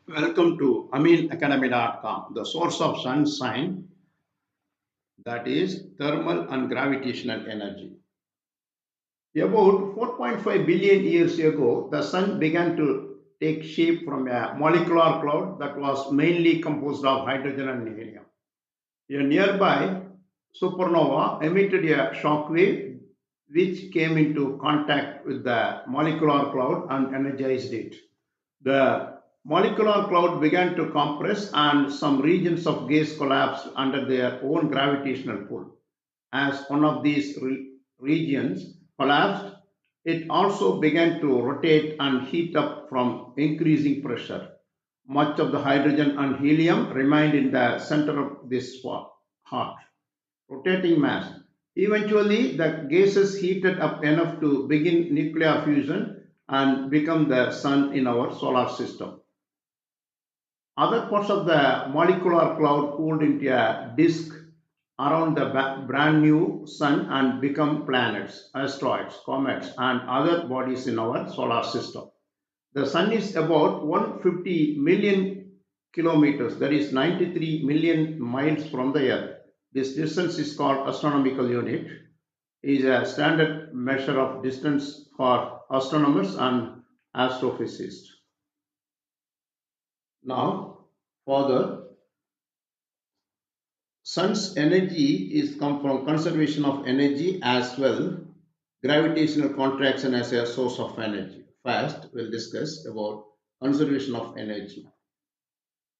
Welcome to aminacademy.com, the source of sunshine, that is thermal and gravitational energy. About 4.5 billion years ago, the sun began to take shape from a molecular cloud that was mainly composed of hydrogen and helium. A nearby supernova emitted a shock wave which came into contact with the molecular cloud and energized it. The molecular cloud began to compress, and some regions of gas collapsed under their own gravitational pull. As one of these regions collapsed, it also began to rotate and heat up from increasing pressure. Much of the hydrogen and helium remained in the center of this hot, rotating mass. Eventually, the gases heated up enough to begin nuclear fusion and become the sun in our solar system. Other parts of the molecular cloud cooled into a disk around the brand new sun and become planets, asteroids, comets, and other bodies in our solar system. The sun is about 150 million kilometers, that is 93 million miles from the earth. This distance is called astronomical unit, is a standard measure of distance for astronomers and astrophysicists. Now, further, sun's energy is come from conservation of energy as well, gravitational contraction as a source of energy. First, we'll discuss about conservation of energy.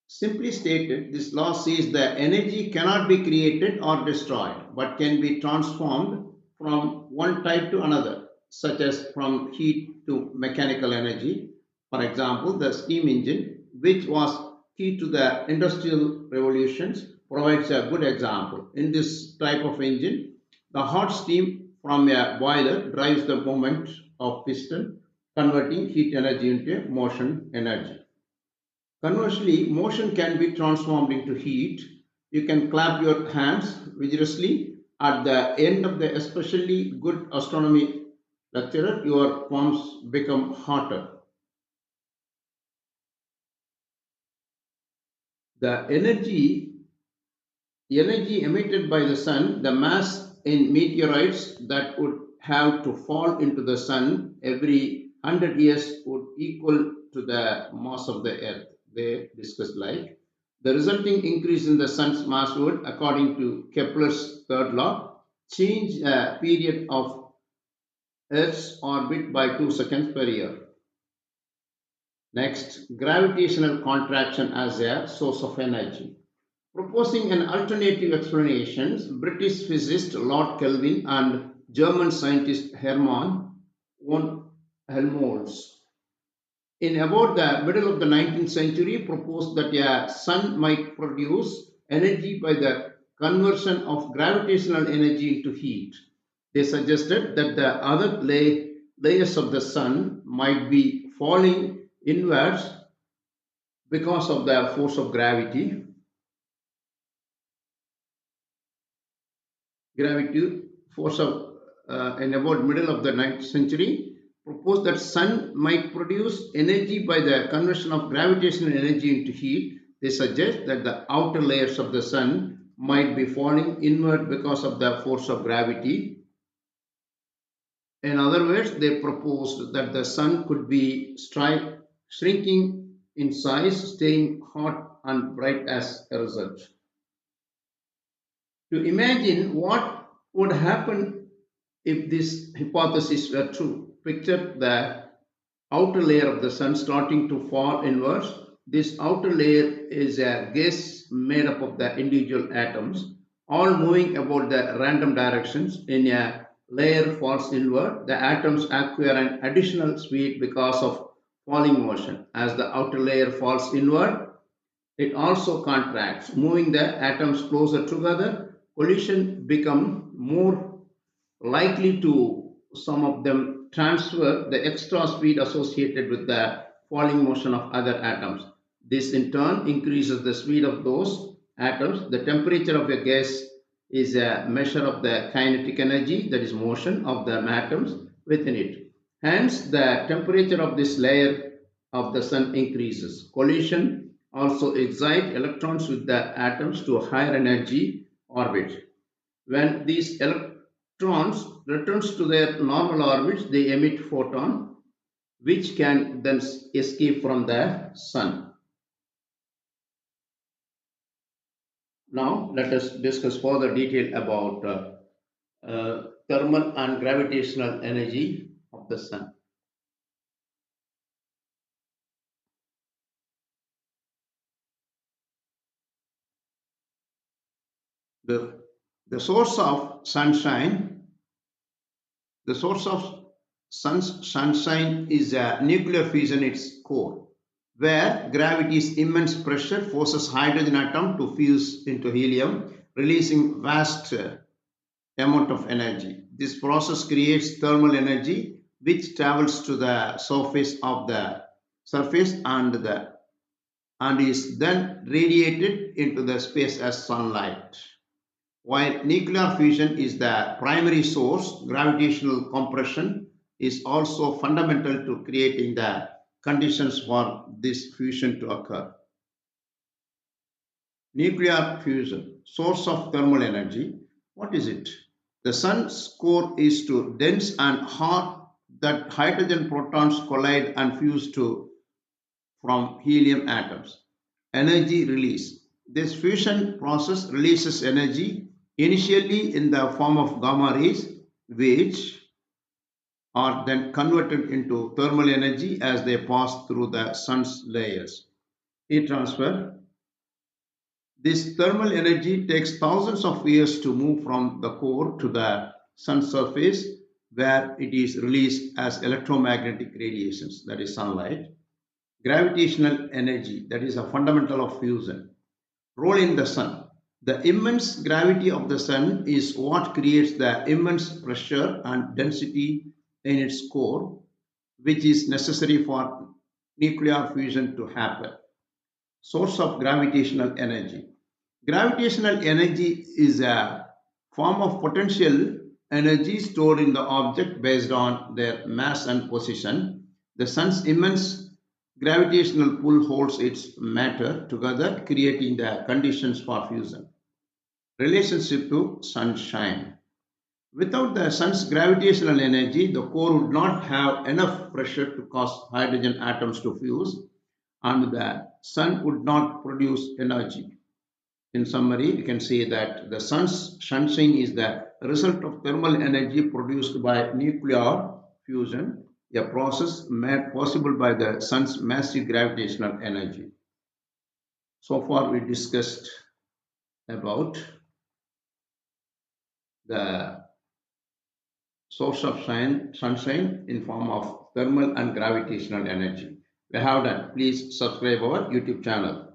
Simply stated, this law says that energy cannot be created or destroyed, but can be transformed from one type to another, such as from heat to mechanical energy. For example, the steam engine, which was key to the industrial revolutions, provides a good example. In this type of engine, the hot steam from a boiler drives the movement of piston, converting heat energy into motion energy. Conversely, motion can be transformed into heat. You can clap your hands vigorously at the end of the especially good astronomy lecturer, your palms become hotter. The energy emitted by the sun, the mass in meteorites that would have to fall into the sun every 100 years would equal to the mass of the earth. They discussed like the resulting increase in the sun's mass would, according to Kepler's third law, change a period of Earth's orbit by 2 seconds per year. Next, gravitational contraction as a source of energy. Proposing an alternative explanation, British physicist Lord Kelvin and German scientist Hermann von Helmholtz in about the middle of the 19th century proposed that a sun might produce energy by the conversion of gravitational energy into heat. They suggested that the other layers of the sun might be falling inwards because of the force of gravity force of in about middle of the 19th century proposed that sun might produce energy by the conversion of gravitational energy into heat. They suggest that the outer layers of the sun might be falling inward because of the force of gravity. In other words, they proposed that the sun could be shrinking in size, staying hot and bright as a result. To imagine what would happen if this hypothesis were true, picture the outer layer of the sun starting to fall inwards. This outer layer is a gas made up of the individual atoms, all moving about the random directions. In a layer falls inward, the atoms acquire an additional speed because of falling motion. As the outer layer falls inward, it also contracts, moving the atoms closer together. Collision become more likely to some of them transfer the extra speed associated with the falling motion of other atoms. This in turn increases the speed of those atoms. The temperature of a gas is a measure of the kinetic energy, that is motion of the atoms within it. Hence, the temperature of this layer of the sun increases. Collision also excites electrons with the atoms to higher energy orbits. When these electrons returns to their normal orbits, they emit photon, which can then escape from the sun. Now, let us discuss further detail about thermal and gravitational energy of the sun. The, the source of sunshine, the source of sunshine is a nuclear fusion at its core, where gravity's immense pressure forces hydrogen atom to fuse into helium, releasing vast amount of energy. This process creates thermal energy, which travels to the surface and is then radiated into the space as sunlight. While nuclear fusion is the primary source, gravitational compression is also fundamental to creating the conditions for this fusion to occur. Nuclear fusion, source of thermal energy. What is it? The sun's core is too dense and hot that hydrogen protons collide and fuse to from helium atoms. Energy release. This fusion process releases energy initially in the form of gamma rays, which are then converted into thermal energy as they pass through the sun's layers. Heat transfer. This thermal energy takes thousands of years to move from the core to the sun's surface, where it is released as electromagnetic radiations, that is sunlight. Gravitational energy, that is a fundamental of fusion. Role in the sun. The immense gravity of the sun is what creates the immense pressure and density in its core, which is necessary for nuclear fusion to happen. Source of gravitational energy. Gravitational energy is a form of potential energy stored in the object based on their mass and position. The sun's immense gravitational pull holds its matter together, creating the conditions for fusion. Relationship to sunshine. Without the sun's gravitational energy, the core would not have enough pressure to cause hydrogen atoms to fuse, and the sun would not produce energy. In summary, we can say that the sun's sunshine is the result of thermal energy produced by nuclear fusion, a process made possible by the sun's massive gravitational energy. So far, we discussed about the source of sunshine in form of thermal and gravitational energy. We have done. Please subscribe our YouTube channel.